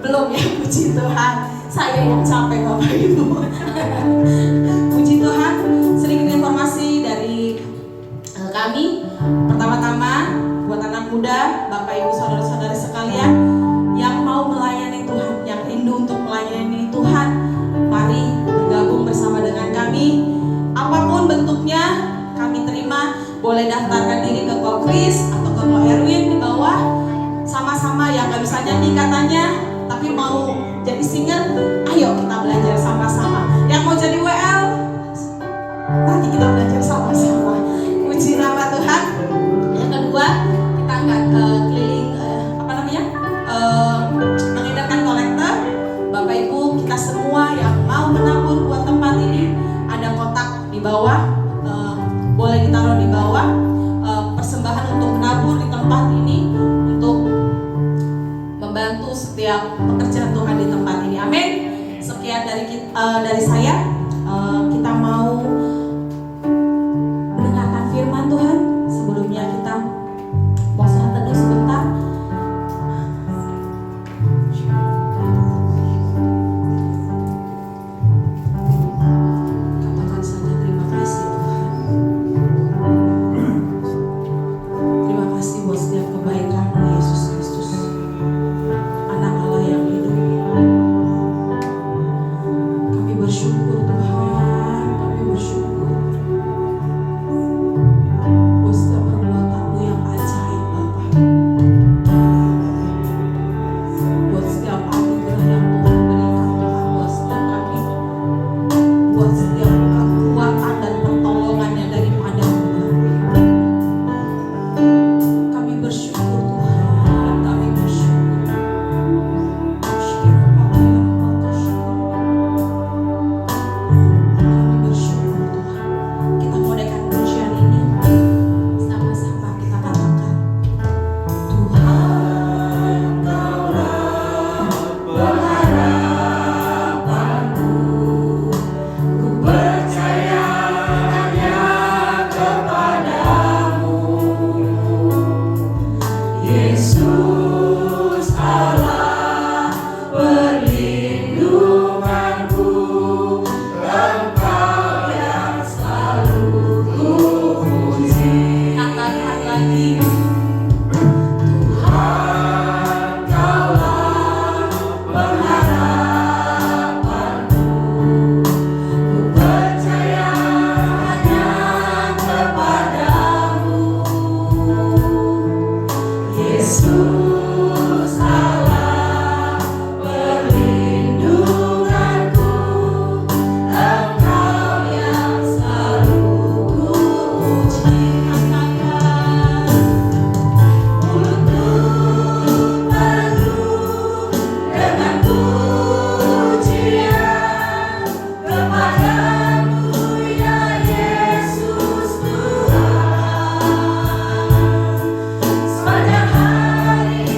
Belum ya, puji Tuhan. Saya yang capek Bapak Ibu. Puji Tuhan. Sedikit informasi dari kami. Pertama-tama buat anak muda, Bapak Ibu saudara-saudara sekalian yang mau melayani Tuhan, yang rindu untuk melayani Tuhan, mari bergabung bersama dengan kami. Apapun bentuknya kami terima. Boleh daftarkan diri ke Ko Kris atau ke Ko Erwin di bawah. Sama-sama yang gak bisa nyanyi katanya tapi mau jadi singer, ayo kita belajar sama-sama. Yang mau jadi WL, nanti kita belajar sama-sama. Puji nama Tuhan. Yang kedua, kita akan keliling mengedarkan kolektor. Bapak Ibu, kita semua yang mau menabur buat tempat ini, ada kotak di bawah, boleh ditaruh di bawah. Persembahan untuk menabur di tempat ini untuk membantu setiap pekerjaan Tuhan di tempat ini. Amin. Sekian dari saya. Kita mau mendengarkan firman Tuhan. Sebelumnya kita mau saat teduh sebentar. Katakan saja terima kasih Tuhan. Terima kasih buat setiap kebaikan-Mu Yesus Kristus, Anak Allah yang hidup. Kami bersyukur Sepanjang hari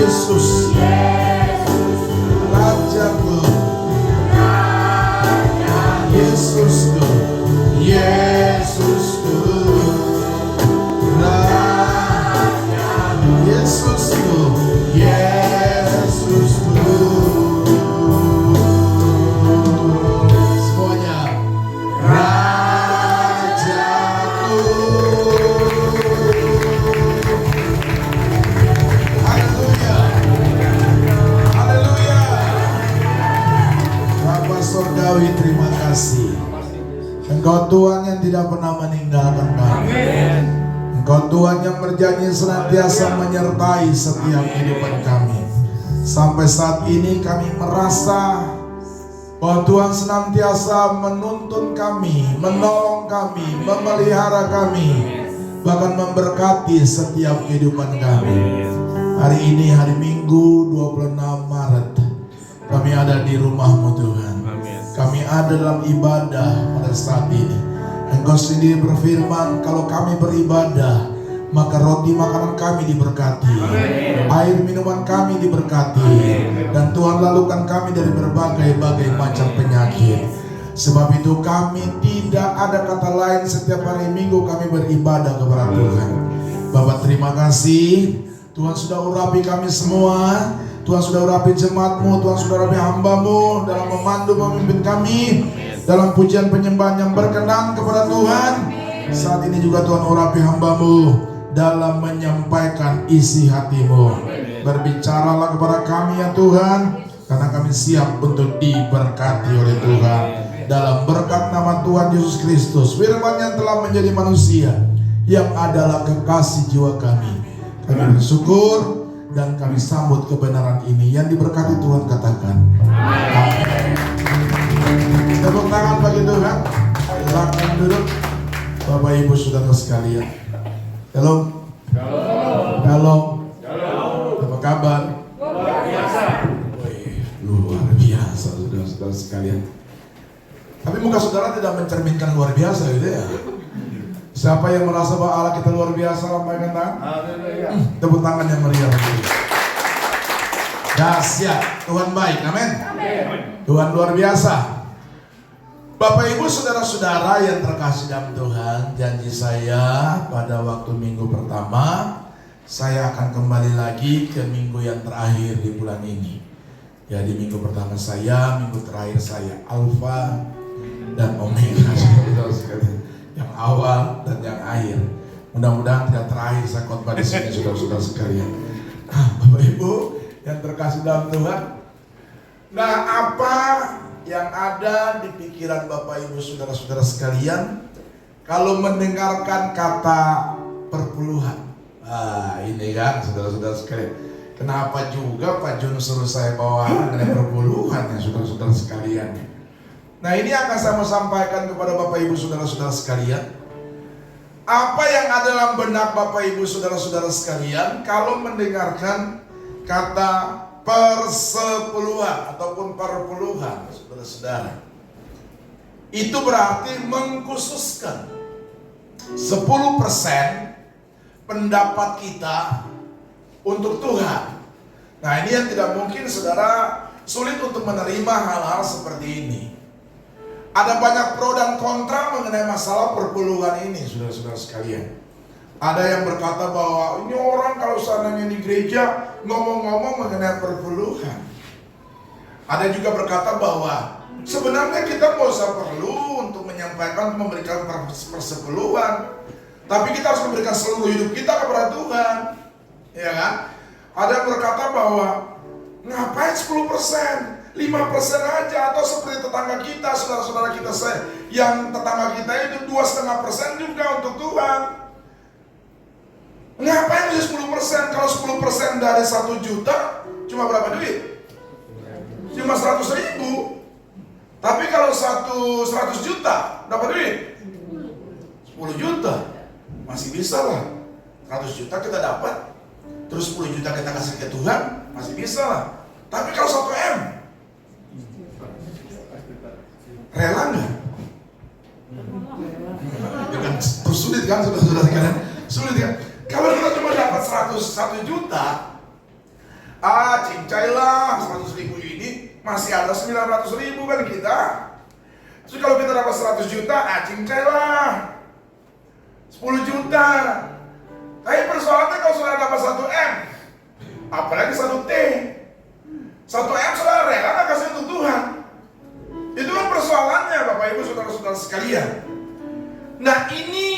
Yesus, Rajaku, Yesusku, Yesusku, Yesusku, Yesusku. Semuanya, Rajaku. Haleluya, haleluya. Bapa Surgawi, terima kasih. Engkau Tuhan yang tidak pernah meninggalkan kami. Engkau Tuhan yang berjanji senantiasa menyertai setiap kehidupan kami. Sampai saat ini kami merasa bahwa Tuhan senantiasa menuntun kami, menolong kami, memelihara kami, bahkan memberkati setiap kehidupan kami. Hari ini hari Minggu 26 Maret, kami ada di rumah-Mu Tuhan. Kami ada dalam ibadah pada saat ini. Engkau sendiri berfirman, kalau kami beribadah, maka roti makanan kami diberkati, air minuman kami diberkati, dan Tuhan lalukan kami dari berbagai-bagai macam penyakit. Sebab itu kami tidak ada kata lain, setiap hari Minggu kami beribadah kepada Tuhan. Bapak terima kasih, Tuhan sudah urapi kami semua. Tuhan sudah urapi jemaat-Mu, Tuhan sudah urapi hamba-Mu dalam memandu memimpin kami dalam pujian penyembahan yang berkenan kepada Tuhan. Saat ini juga Tuhan urapi hamba-Mu dalam menyampaikan isi hati-Mu. Berbicaralah kepada kami ya Tuhan, karena kami siap untuk diberkati oleh Tuhan. Dalam berkat nama Tuhan Yesus Kristus, firman yang telah menjadi manusia, yang adalah kekasih jiwa kami. Kami bersyukur dan kami sambut kebenaran ini. Yang diberkati Tuhan katakan amin. Tepuk tangan bagi Tuhan. Silakan duduk Bapak Ibu Saudara sekalian. Halo. Halo. Apa kabar? Luar biasa. Luar biasa saudara-saudara sekalian. Tapi muka saudara tidak mencerminkan luar biasa gitu ya. Siapa yang merasa bahwa Allah kita luar biasa, lambaikan tangan. Tepuk tangan yang meriah. Dahsyat, Tuhan baik, amin. Tuhan luar biasa. Bapak Ibu saudara-saudara yang terkasih dalam Tuhan, janji saya pada waktu minggu pertama, saya akan kembali lagi ke minggu yang terakhir di bulan ini. Jadi minggu pertama saya, minggu terakhir saya, Alfa dan Omega, saudara sekalian. Yang awal dan yang akhir. Mudah-mudahan tidak terakhir saya khotbah di sini, saudara-saudara sekalian. Bapak Ibu yang terkasih dalam Tuhan. Nah, apa yang ada di pikiran Bapak Ibu saudara-saudara sekalian kalau mendengarkan kata perpuluhan? Ini kan saudara-saudara sekalian. Kenapa juga Pak Jun suruh saya bawa mengenai perpuluhan ya saudara-saudara sekalian? Nah, ini akan saya sampaikan kepada Bapak Ibu saudara-saudara sekalian. Apa yang ada dalam benak Bapak Ibu saudara-saudara sekalian kalau mendengarkan kata persepuluhan ataupun perpuluhan, saudara-saudara. Itu berarti mengkhususkan 10% pendapat kita untuk Tuhan. Nah, ini yang tidak mungkin saudara sulit untuk menerima hal-hal seperti ini. Ada banyak pro dan kontra mengenai masalah perpuluhan ini, saudara-saudara sekalian. Ada yang berkata bahwa ini orang kalau seandainya di gereja ngomong-ngomong mengenai perpuluhan. Ada juga berkata bahwa sebenarnya kita nggak usah perlu untuk menyampaikan, memberikan persepuluhan, tapi kita harus memberikan seluruh hidup kita kepada Tuhan, ya kan? Ada yang berkata bahwa ngapain 10%? 5% aja, atau seperti tetangga kita, saudara-saudara kita yang tetangga kita itu 2,5% juga untuk Tuhan. Ngapain aja 10%? Kalau 10% dari 1 juta cuma berapa duit? Cuma 100.000. Tapi kalau 100 juta dapat duit 10 juta, masih bisa lah. 100 juta kita dapat, terus 10 juta kita kasih ke Tuhan, masih bisa lah. Tapi kalau 1 M, rela nggak? Dengan terus sulit kan, saudara-saudara sekalian? Sulit kan? Kalau kita cuma dapat 101 juta, cincailah 100.000 ini masih ada 900.000 kan kita. Terus kalau kita dapat 100 juta, cincailah 10 juta. Tapi persoalannya kalau saudara dapat 1 M, apalagi 1 T, 1 M saudara rela nggak kasih untuk Tuhan? Itu kan persoalannya Bapak Ibu saudara-saudara sekalian. Nah ini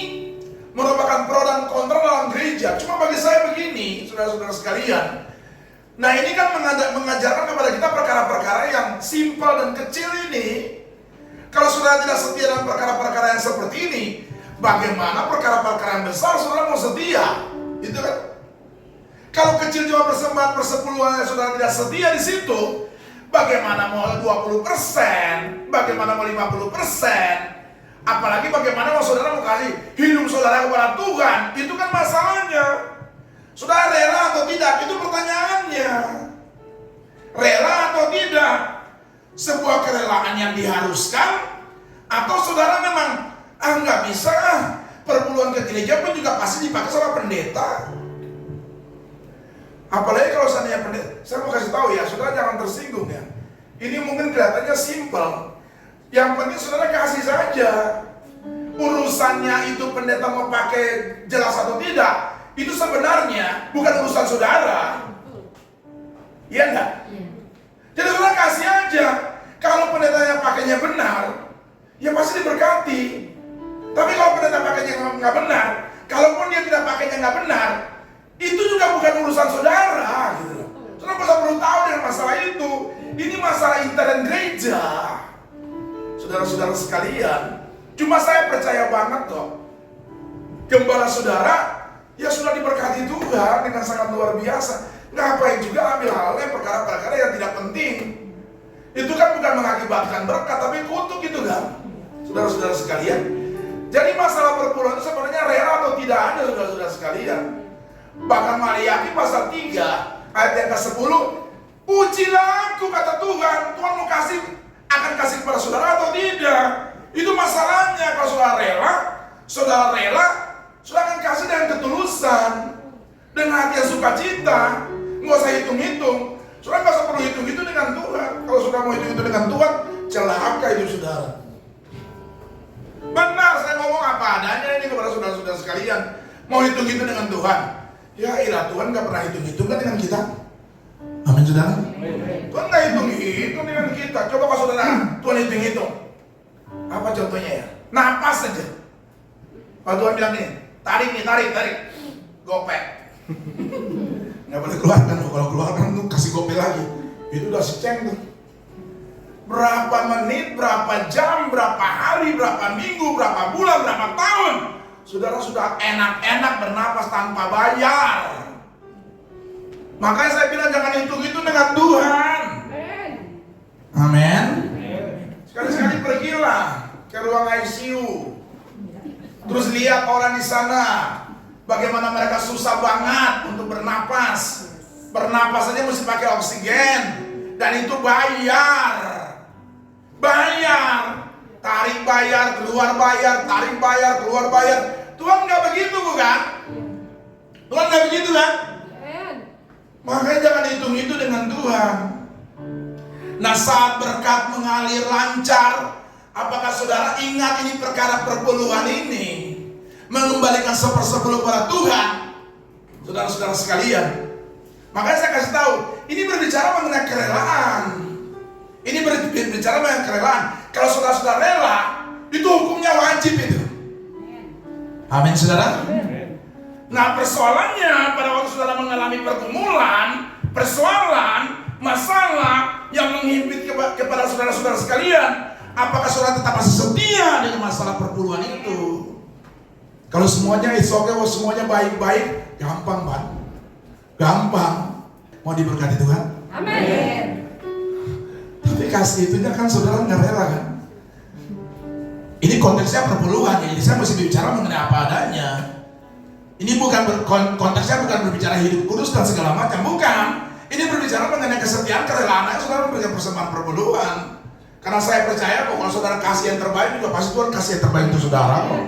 merupakan pro dan kontra dalam gereja. Cuma bagi saya begini, saudara-saudara sekalian. Nah ini kan mengajarkan kepada kita perkara-perkara yang simpel dan kecil ini. Kalau saudara tidak setia dalam perkara-perkara yang seperti ini, bagaimana perkara-perkara yang besar saudara mau setia? Itu kan. Kalau kecil cuma persembahan persepuluhan yang saudara tidak setia di situ, bagaimana mau 20%, bagaimana mau 50%, apalagi bagaimana mau saudara mau kasih hidup saudara kepada Tuhan, itu kan masalahnya. Saudara rela atau tidak, itu pertanyaannya. Rela atau tidak? Sebuah kerelaan yang diharuskan, atau saudara memang nggak bisa, perpuluhan ke gereja pun juga pasti dipakai sama pendeta. Apalagi kalau seandainya pendeta, saya mau kasih tahu ya, saudara jangan tersinggung ya. Ini mungkin kelihatannya simpel. Yang penting saudara kasih saja. Urusannya itu pendeta mau pakai jelas atau tidak, itu sebenarnya bukan urusan saudara. Iya enggak? Jadi saudara kasih aja. Kalau pendetanya pakainya benar, ya pasti diberkati. Tapi kalau pendeta pakainya nggak benar, kalaupun dia tidak pakainya nggak benar, itu juga bukan urusan saudara, gitu loh. Saudara perlu tahu dengan masalah itu. Ini masalah intern gereja, saudara-saudara sekalian. Cuma saya percaya banget kok, gembala saudara ya sudah diberkati Tuhan dengan sangat luar biasa. Ngapain juga ambil hal yang perkara-perkara yang tidak penting? Itu kan bukan mengakibatkan berkat, tapi kutuk itu kan, saudara-saudara sekalian. Jadi masalah perpuluhan itu sebenarnya rela atau tidak ada, saudara-saudara sekalian. Bahkan Maliaki pasal 3 ayat yang ke-10, ujilah aku kata Tuhan, Tuhan mau kasih, akan kasih kepada saudara atau tidak. Itu masalahnya. Kalau saudara rela, saudara akan kasih dengan ketulusan, dengan hati yang sukacita. Nggak usah hitung-hitung. Saudara nggak usah perlu hitung-hitung dengan Tuhan. Kalau saudara mau hitung-hitung dengan Tuhan, celaka hidup saudara. Benar, saya ngomong apa adanya ini kepada saudara-saudara sekalian. Mau hitung-hitung dengan Tuhan, ya ilah Tuhan nggak pernah hitung-hitung kan dengan kita. Amin saudara. Tuhan nggak hitung-hitung dengan kita. Coba kalau saudara Tuhan hitung-hitung, apa contohnya ya? Napas saja. Pak Tuhan bilang nih, tarik, gopek. Nggak boleh keluarkan, kalau keluarkan tuh kasih gopek lagi. Itu udah seceng tuh. Berapa menit, berapa jam, berapa hari, berapa minggu, berapa bulan, berapa tahun, saudara sudah enak-enak bernapas tanpa bayar. Makanya saya bilang jangan hitung-hitung dengan Tuhan. Amin. Sekali-sekali pergilah ke ruang ICU, terus lihat orang di sana bagaimana mereka susah banget untuk bernapas. Bernapas aja mesti pakai oksigen, dan itu bayar. Tarik bayar, keluar bayar, tarik bayar, keluar bayar. Tuhan nggak begitu bukan? Tuhan nggak begitu kan? Makanya jangan hitung-hitung dengan Tuhan. Nah saat berkat mengalir lancar, apakah saudara ingat ini perkara perpuluhan ini mengembalikan 1/10 pada Tuhan? Saudara-saudara sekalian, makanya saya kasih tahu, ini berbicara mengenai kerelaan. Ini berbicara mengenai kerelaan. Kalau saudara-saudara rela, itu hukumnya wajib itu. Amin saudara. Nah persoalannya pada waktu saudara mengalami pergumulan, persoalan, masalah yang menghimpit kepada saudara-saudara sekalian, apakah saudara tetap masih setia dengan masalah perpuluhan itu? Kalau semuanya semuanya baik-baik, gampang Pak. Gampang. Mau diberkati Tuhan? Amin. Tapi kasih itunya kan saudara nggak rela kan? Ini konteksnya perpuluhan, jadi saya mesti bicara mengenai apa adanya. Ini bukan konteksnya bukan berbicara hidup kudus dan segala macam, bukan. Ini berbicara mengenai kesetiaan, kerelaan saudara memberikan persembahan perpuluhan. Karena saya percaya kok kalau saudara kasih yang terbaik juga pasti Tuhan kasih yang terbaik untuk saudara kok.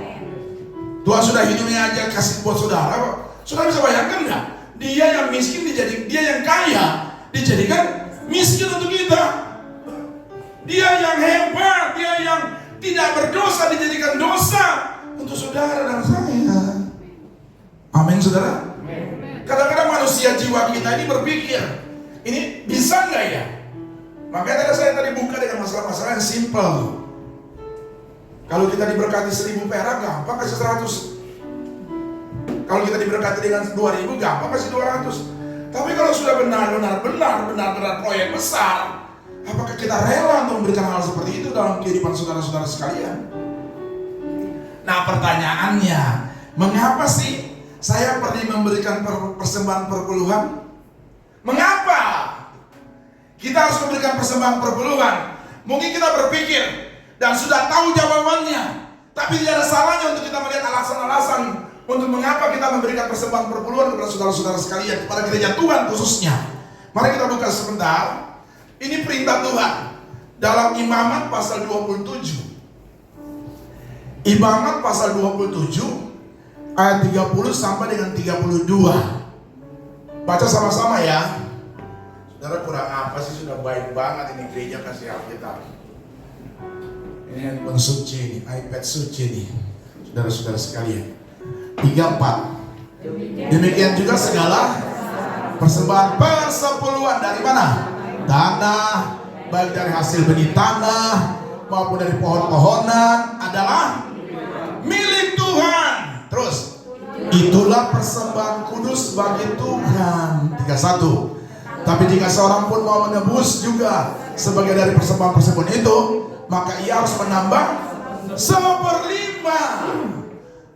Tuhan sudah hidupnya aja kasih buat saudara kok. Saudara bisa bayangkan nggak? Dia yang miskin dia yang kaya, dijadikan miskin untuk kita. Dia yang hebat, dia yang tidak berdosa dijadikan dosa untuk saudara dan saya. Amin, saudara. Kadang-kadang manusia jiwa kita ini berpikir, ini bisa nggak ya? Makanya saya tadi buka dengan masalah-masalah yang simple. Kalau kita diberkati 1.000 perak, gampang kasih 100. Kalau kita diberkati dengan 2.000, gampang kasih 200. Tapi kalau sudah benar-benar proyek besar, apakah kita rela untuk memberikan hal seperti itu dalam kehidupan saudara-saudara sekalian? Nah, pertanyaannya, mengapa sih saya perlu memberikan persembahan perpuluhan? Mengapa kita harus memberikan persembahan perpuluhan? Mungkin kita berpikir dan sudah tahu jawabannya, tapi tidak ada salahnya untuk kita melihat alasan-alasan untuk mengapa kita memberikan persembahan perpuluhan kepada saudara-saudara sekalian, kepada gereja Tuhan khususnya. Mari kita buka sebentar. Ini perintah Tuhan dalam Imamat pasal 27. Imamat pasal 27 ayat 30 sampai dengan 32. Baca sama-sama ya. Saudara, kurang apa sih, sudah baik banget ini gereja kasih Alkitab. Ini handphone suci ini, iPad suci ini, saudara-saudara sekalian. 34. Demikian juga segala persembahan persepuluhan dari mana? Tanah, baik dari hasil benih tanah maupun dari pohon-pohonan adalah milik Tuhan. Terus, itulah persembahan kudus bagi Tuhan. 31. Tapi jika seorang pun mau menebus juga sebagai dari persembahan itu, maka ia harus menambah 1/5.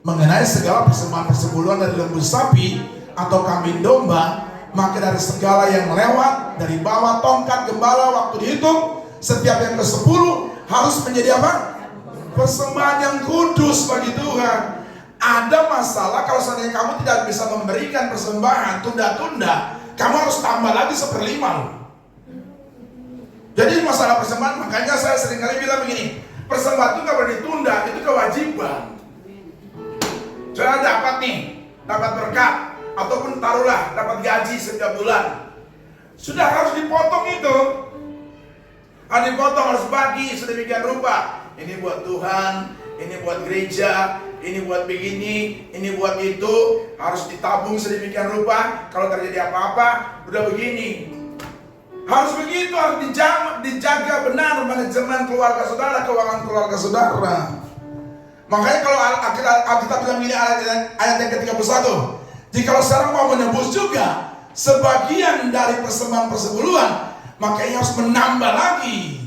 Mengenai segala persembahan persepuluhan dari lembu sapi atau kambing domba, maka dari segala yang lewat dari bawah tongkat gembala waktu dihitung, setiap yang ke-10 harus menjadi apa? Persembahan yang kudus bagi Tuhan. Ada masalah kalau seandainya kamu tidak bisa memberikan persembahan, tunda-tunda, kamu harus tambah lagi 1/5. Jadi masalah persembahan, makanya saya seringkali bilang begini, persembahan itu nggak boleh ditunda, itu kewajiban. Saya dapat berkat, ataupun taruhlah dapat gaji setiap bulan, sudah harus dipotong itu. Harus dipotong, harus bagi sedemikian rupa. Ini buat Tuhan, ini buat gereja, ini buat begini, ini buat itu. Harus ditabung sedemikian rupa. Kalau terjadi apa-apa, udah begini. Harus begitu, harus dijaga benar manajemen keluarga saudara, keuangan keluarga saudara. Makanya kalau Alkitab bilang ini ayat yang ke-31, jika seorang mau menebus juga sebagian dari persembahan persepuluhan, maka ia harus menambah lagi.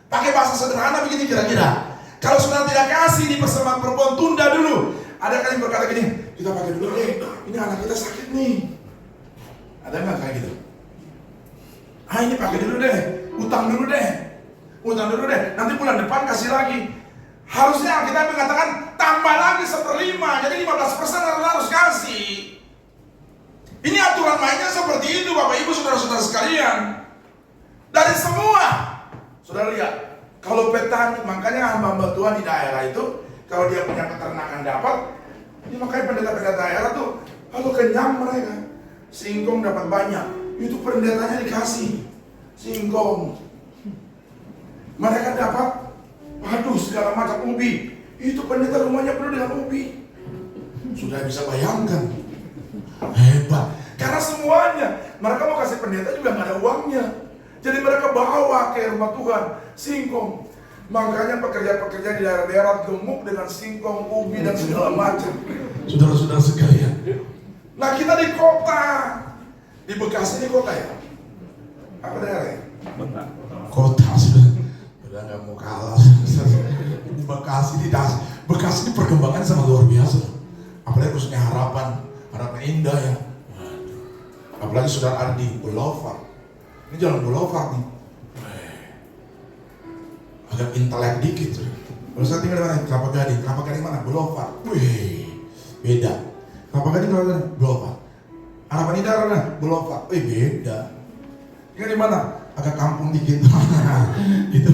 Pakai bahasa sederhana begini kira-kira, kalau saudara tidak kasih di persembahan perpuluhan, tunda dulu. Ada kali berkata gini, kita pakai dulu deh, ini anak kita sakit nih. Ada nggak kayak gitu? Ini pakai dulu deh, utang dulu deh, nanti bulan depan kasih lagi. Harusnya kita mengatakan tambah lagi 1/5, jadi 15% harus kasih. Ini aturan mainnya seperti itu, Bapak Ibu saudara-saudara sekalian. Dari semua, saudara lihat, kalau petani, makanya hamba-hamba Tuhan di daerah itu, kalau dia punya peternakan dapat, ini makanya pendeta-pendeta daerah tuh, kalau kenyang mereka, singkong dapat banyak, itu pendetanya dikasih singkong. Mereka dapat segala macam ubi, itu pendeta rumahnya penuh dengan ubi. Sudah bisa bayangkan, hebat. Karena semuanya, mereka mau kasih pendeta juga nggak ada uangnya. Jadi mereka bawa ke rumah Tuhan singkong. Makanya pekerja-pekerja di daerah-daerah gemuk dengan singkong, ubi dan segala macam. Saudara-saudara sekalian. Nah, kita di kota, di Bekasi ini kota ya? Apa daerah ya? Kota sudah nggak mau kalah. Di Bekasi ini perkembangan sangat luar biasa. Apalagi khususnya harapan indah ya. Apalagi saudara Ardi Boulevard. Ini jalan Boulevard nih. Agak intelek dikit. Kalau saya tinggal di mana? Kelapa Gading mana? Boulevard. Wih, beda. Kelapa Gading Boulevard. Harapan Indah mana? Boulevard. Wih, beda. Tinggal di mana? Agak kampung dikit. Itu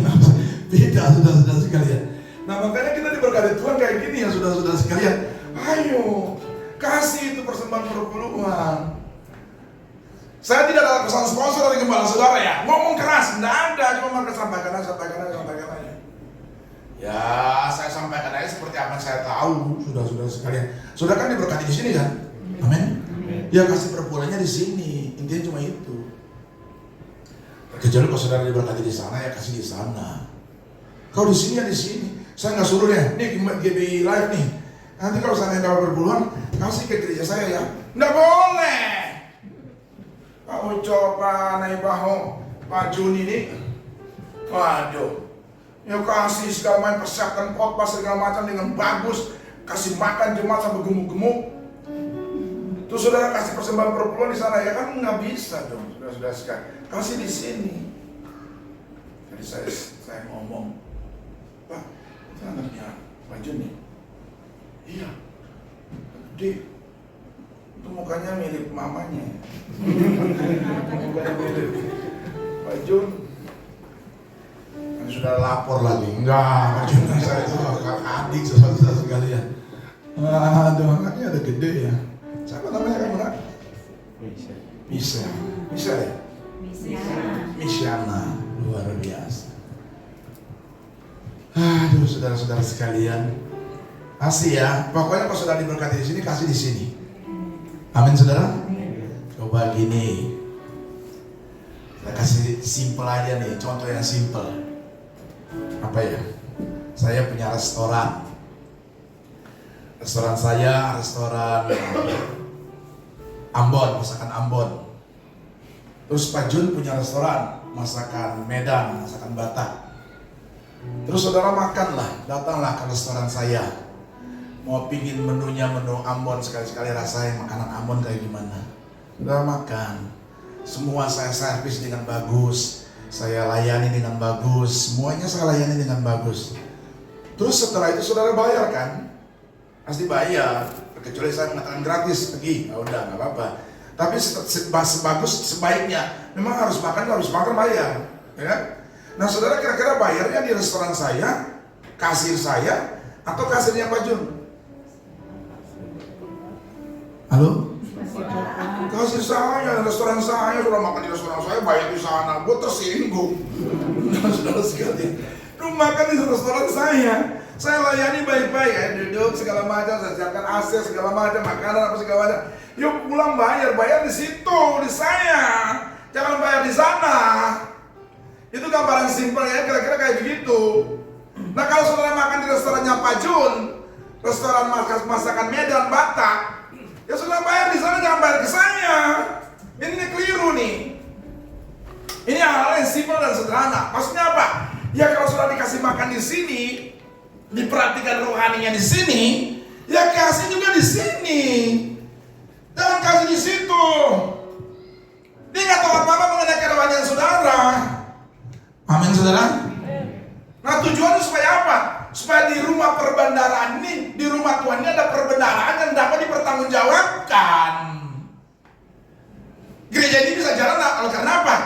beda, saudara-saudara sekalian. Nah, makanya kita diberkati Tuhan kayak gini ya, saudara-saudara sekalian. Ayo, kasih itu persembahan perpuluhan. Saya tidak ada pesan sponsor dari gembala saudara ya, ngomong keras, enggak ada, cuma mereka sampaikan aja. Ya, saya sampaikan aja seperti apa yang saya tahu, sudah sekalian. Sudah kan diberkati di sini kan? Amin. Ya kasih perpulangnya di sini, intinya cuma itu. Kecuali kalau saudara diberkati di sana ya kasih di sana. Kalau di sini ya di sini. Saya nggak suruh ya, nih GBI Live nih. Nanti kalau saya dapat perpuluhan, kasih ke gereja saya ya. Nggak boleh. Pak Uco, Pak Naibaho, Pak Juni ini, waduh. Ya kasih segala macam, persiapkan khotbah segala macam dengan bagus, kasih makan jemaat sampai gemuk-gemuk. Terus saudara kasih persembahan perpuluhan di sana ya kan nggak bisa dong, saudara sekalian. Kasih di sini. Jadi saya ngomong, Pak, itu anaknya Pak Juni. Iya, gede. Itu mukanya mirip mamanya. Mukanya mirip Pak Jun. Sudah lapor lagi, enggak, cuma saya itu kakak adik saudara sekalian. Aduh, anaknya ada gede ya. Siapa namanya kamu nak? Misha ya? Misyana, luar biasa. Aduh, saudara-saudara sekalian, kasih ya. Pokoknya kalau sudah diberkati di sini, kasih di sini. Amin, saudara. Coba gini, saya kasih simple aja nih, contoh yang simple. Apa ya? Saya punya restoran. Restoran saya, restoran Ambon, masakan Ambon. Terus Pak Jun punya restoran, masakan Medan, masakan Batak. Terus saudara makanlah, datanglah ke restoran saya. Mau pingin menunya menu Ambon, sekali-sekali rasain makanan Ambon kayak gimana. Saudara makan, semua saya servis dengan bagus. Saya layani dengan bagus, semuanya saya layani dengan bagus. Terus setelah itu saudara bayar kan? Pasti bayar, kecuali saya mengatakan gratis, pergi, ya udah nggak apa-apa. Tapi sebaiknya, memang harus makan bayar, ya kan? Nah saudara kira-kira bayarnya di restoran saya, kasir saya, atau kasirnya Pak Jun? Halo? Kasih saya, restoran saya, sudah makan di restoran saya, bayar di sana, gue tersinggung. Saudara sekalian, lu makan di restoran saya layani baik-baik, duduk segala macam, saya siapkan AC segala macam, makanan apa segala macam. Yuk pulang bayar di situ, di saya, jangan bayar di sana. Itu gambaran simpel ya, kira-kira kayak begitu. Nah kalau saudara makan di restorannya Pak Jun, restoran masakan Medan, Batak, ya sudah bayar di sana, jangan bayar ke saya. Ini keliru nih. Ini hal-hal yang simpel dan sederhana. Maksudnya apa? Ya kalau sudah dikasih makan di sini, diperhatikan rohaninya di sini, ya kasih juga di sini. Jangan kasih di situ. Dia nggak tahu apa-apa mengenai kerohanian saudara. Amin saudara. Nah tujuannya supaya apa? Supaya di rumah perbendaharaan ini, di rumah Tuhan ini ada perbendaharaan yang dapat dipertanggungjawabkan. Gereja ini bisa jalan karena apa?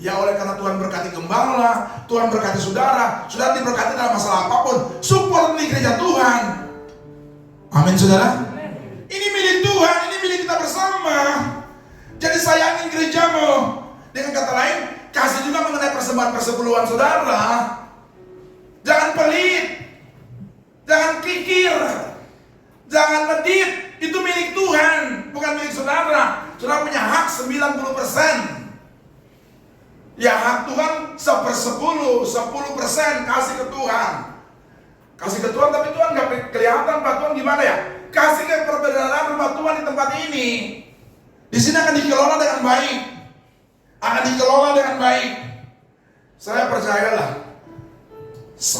Ya oleh karena Tuhan berkati gembala, Tuhan berkati saudara diberkati dalam masalah apapun, support di gereja Tuhan. Amin saudara. Ini milik Tuhan, ini milik kita bersama. Jadi sayangin gerejamu. Dengan kata lain, kasih juga mengenai persembahan persepuluhan saudara. Jangan pelit, jangan kikir, jangan medit. Itu milik Tuhan, bukan milik saudara. Saudara punya hak 90%. Ya hak Tuhan 10% kasih ke Tuhan. Kasih ke Tuhan, tapi Tuhan gak kelihatan Pak Tuhan gimana ya? Kasih ke perbedaan rumah Tuhan di tempat ini. Di sini akan dikelola dengan baik. Saya percayalah,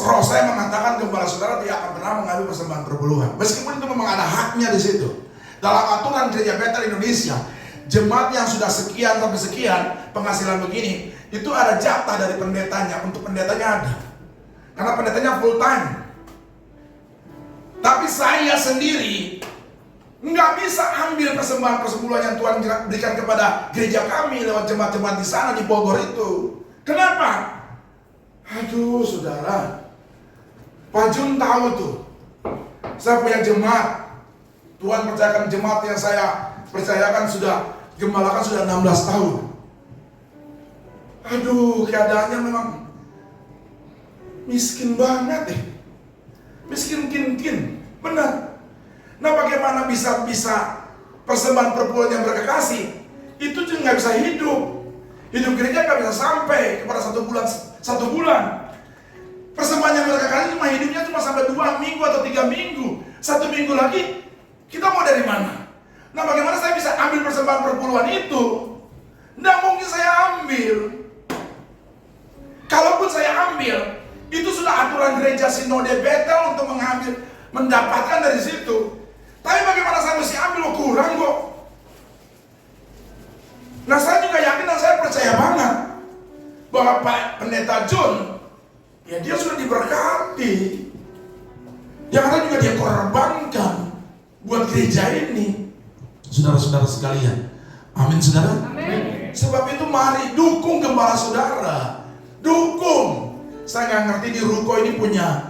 roh saya mengatakan gembala saudara tidak akan pernah mengambil persembahan perpuluhan. Meskipun itu memang ada haknya di situ. Dalam aturan gereja Bethel Indonesia, jemaat yang sudah sekian sampai sekian penghasilan begini, itu ada jatah dari pendetanya. Untuk pendetanya ada, karena pendetanya full time. Tapi saya sendiri nggak bisa ambil persembahan persepuluhan yang Tuhan berikan kepada gereja kami lewat jemaat-jemaat di sana di Bogor itu. Kenapa? Aduh saudara, Pak Jun tahu tuh, saya punya jemaat. Tuhan percayakan jemaat yang saya percayakan sudah gembalakan sudah 16 tahun. Aduh, keadaannya memang miskin banget deh. Miskin kin. Benar. Nah, bagaimana bisa persembahan perpuluhan yang mereka kasih itu juga nggak bisa hidup gereja nggak bisa sampai kepada 1 bulan. Persembahan yang mereka kasih cuma hidupnya cuma sampai 2 minggu atau 3 minggu. 1 minggu lagi kita mau dari mana? Nah, bagaimana saya bisa ambil persembahan perpuluhan itu? Nggak mungkin saya ambil. Kalaupun saya ambil, itu sudah aturan gereja Sinode Betel untuk mendapatkan dari situ. Tapi bagaimana saya mesti ambil? Kurang kok. Nah, saya juga yakin dan saya percaya banget bahwa Pak Pendeta John, ya dia sudah diberkati. Yang ada juga dia korbankan buat gereja ini. Saudara-saudara sekalian, amin saudara. Amin. Sebab itu mari dukung gembala saudara. Dukung. Saya nggak ngerti di ruko ini punya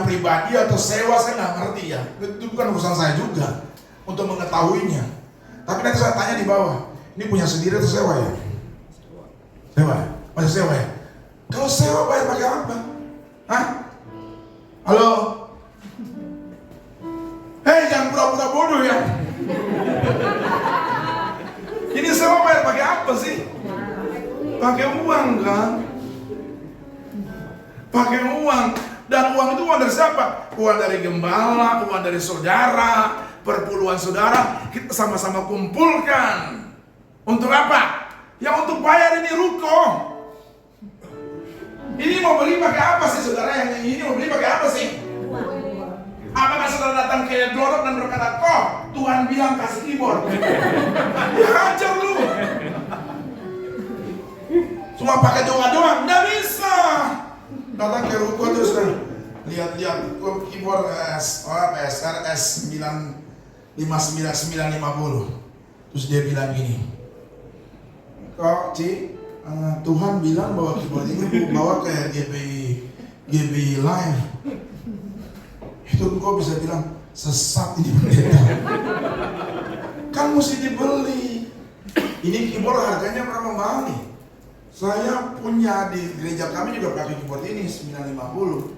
pribadi atau sewa, saya nggak ngerti ya. Itu bukan urusan saya juga untuk mengetahuinya. Tapi nanti saya tanya di bawah. Ini punya sendiri atau sewa ya? Sewa ya? Masih sewa ya? Kalau sewa bayar pakai apa? Hah? Halo? Hei, jangan pura-pura bodoh ya. Ini sewa bayar pakai apa sih? Pakai uang kan? Pakai uang. Dan uang itu uang dari siapa? Uang dari gembala, uang dari saudara, perpuluhan saudara. Kita sama-sama kumpulkan. Untuk apa? Ya untuk bayar ini ruko. Ini mau beli pakai apa sih saudara? Yang ini mau beli pakai apa sih? Apakah saudara datang ke Glorok dan berkata, "Kok Tuhan bilang kasih keyboard"? Ya ajar lu. Cuma pakai doa doang, nggak bisa. Datang ke ruko terus kan, lihat keyboard SRS 959950. Terus dia bilang gini, "Kok Ci, Tuhan bilang bahwa keyboard ini bawa ke GBI Live." Itu kok bisa bilang sesat ini pendeta. Kan mesti dibeli. Ini keyboard harganya berapa mahal nih? Saya punya di gereja kami juga pakai keyboard ini 950.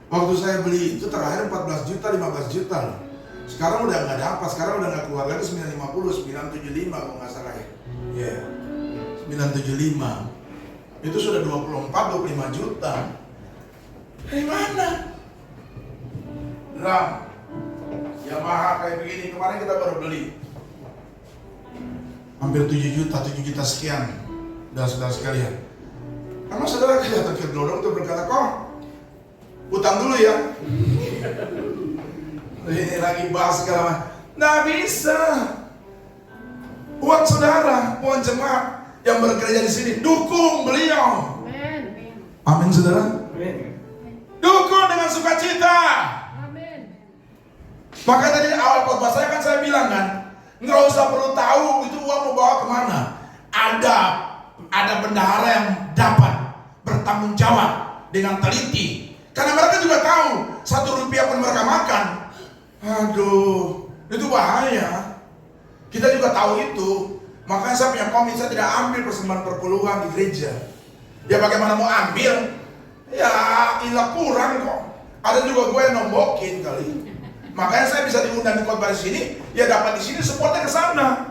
Waktu saya beli itu terakhir 14 juta, 15 juta loh. Sekarang udah nggak dapat, sekarang udah nggak keluar lagi 950, 975 kalau nggak salah ya. Ya, 975. Itu sudah 24-25 juta. Dari mana? Drum Yamaha kayak begini, kemarin kita baru beli. Hampir 7 juta sekian. Dan saudara sekalian, karena saudara datang ke Glodok untuk berkata, "Kok utang dulu ya." Ini lagi bahas segala macam. Nggak bisa. Uang saudara, uang jemaat yang bekerja di sini, dukung beliau. Amin saudara. Dukung dengan sukacita. Maka tadi awal khotbah saya kan saya bilang kan, nggak usah perlu tahu itu uang mau bawa kemana. Ada bendahara yang dapat bertanggung jawab dengan teliti. Karena mereka juga tahu 1 rupiah pun mereka makan. Aduh, itu bahaya. Kita juga tahu itu. Makanya saya punya komit, saya tidak ambil persembahan perpuluhan di gereja. Ya bagaimana mau ambil? Ya ilah kurang kok. Ada juga gue yang nombokin kali. Makanya saya bisa diundang di khotbah di sini. Ya dapat di sini, supportnya ke sana.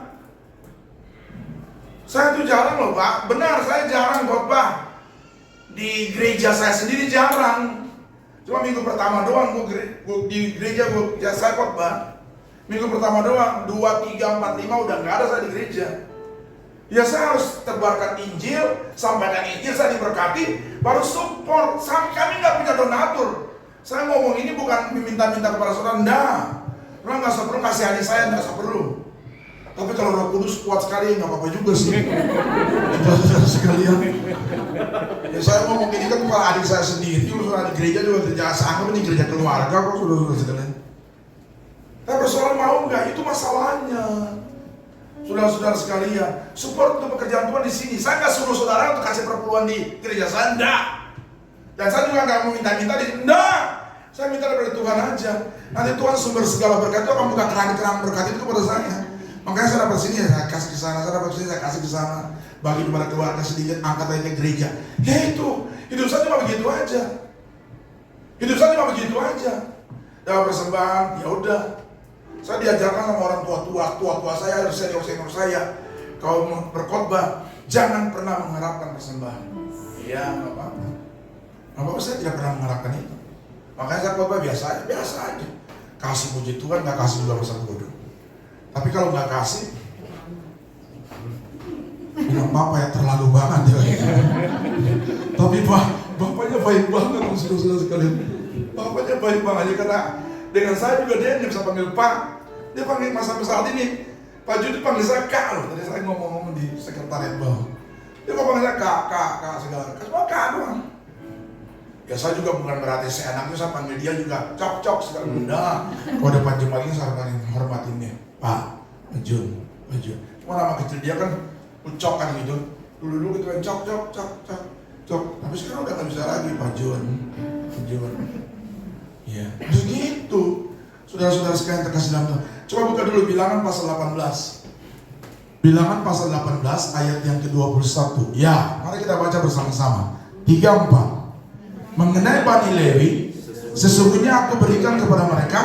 Saya tuh jarang loh Pak, benar saya jarang khotbah. Di gereja saya sendiri jarang. Cuma minggu pertama doang di gereja saya khotbah. Minggu pertama doang, 2, 3, 4, 5 udah nggak ada saya di gereja. Ya saya harus tebarkan Injil, sampaikan Injil, saya diberkati, baru support. Kami nggak punya donatur. Saya ngomong ini bukan minta-minta kepada saudara, enggak. Saudara nggak usah perlu kasihani saya, nggak usah perlu. Tapi kalau Roh Kudus kuat sekali, nggak apa-apa juga sih. Saudara sekalian. Ya saya ngomong ini kan kepala adik saya sendiri, saudara di gereja juga kerja sangat, ini gereja keluarga kok saudara sekalian. Tapi persoalan mau nggak, itu masalahnya. Saudara-saudara sekalian, support untuk pekerjaan Tuhan di sini. Saya nggak suruh saudara untuk kasih perpuluhan di gereja saya, enggak. Dan saya juga nggak mau minta-minta di sini, enggak. Saya minta dari Tuhan aja. Nanti Tuhan sumber segala berkat itu akan buka keran-keran berkat itu kepada saya. Makanya saya dapat sini, saya kasih ke sana, saya dapat sini, saya kasih ke sana. bagi kepada keluarga sedikit, angkat aja ke gereja. Ya itu, hidup saya cuma begitu aja. Hidup saya cuma begitu aja. Dalam persembahan, ya udah. Saya diajarkan sama orang tua saya, senior saya. Kalau mau berkhotbah, jangan pernah mengharapkan persembahan. Ya, nggak apa-apa. Nggak apa-apa, saya tidak pernah mengharapkan itu. Makanya saya khotbah biasa aja. Kasih puji Tuhan, nggak kasih juga masa bodoh. Tapi kalau nggak kasih, bilang papa ya terlalu banget ya. Tapi bapaknya baik banget, saudara-saudara sekalian. Bapaknya baik banget, karena dengan saya juga dia bisa panggil Pak. Dia panggil sampai saat ini Pak Judi panggil saya Kak loh. Tadi saya ngomong di sekretariat bawah. Dia kok panggil saya Kak segala. Cuma Kak doang. Ya saya juga bukan berarti seenaknya saya panggil dia juga cok segala. Enggak. Kalau ada Pak Jum lagi saya hormatin dia. Pak Jun. Cuma nama kecil dia kan ucok kan gitu. Dulu gitu kan cok. Tapi sekarang udah nggak bisa lagi Pak Jun. Ya, begitu. Saudara-saudara sekalian terkasih dalam Tuhan. Coba buka dulu Bilangan pasal 18. Bilangan pasal 18 ayat yang ke-21. Ya, mari kita baca bersama-sama. 3-4. Mengenai Bani Lewi, sesungguhnya aku berikan kepada mereka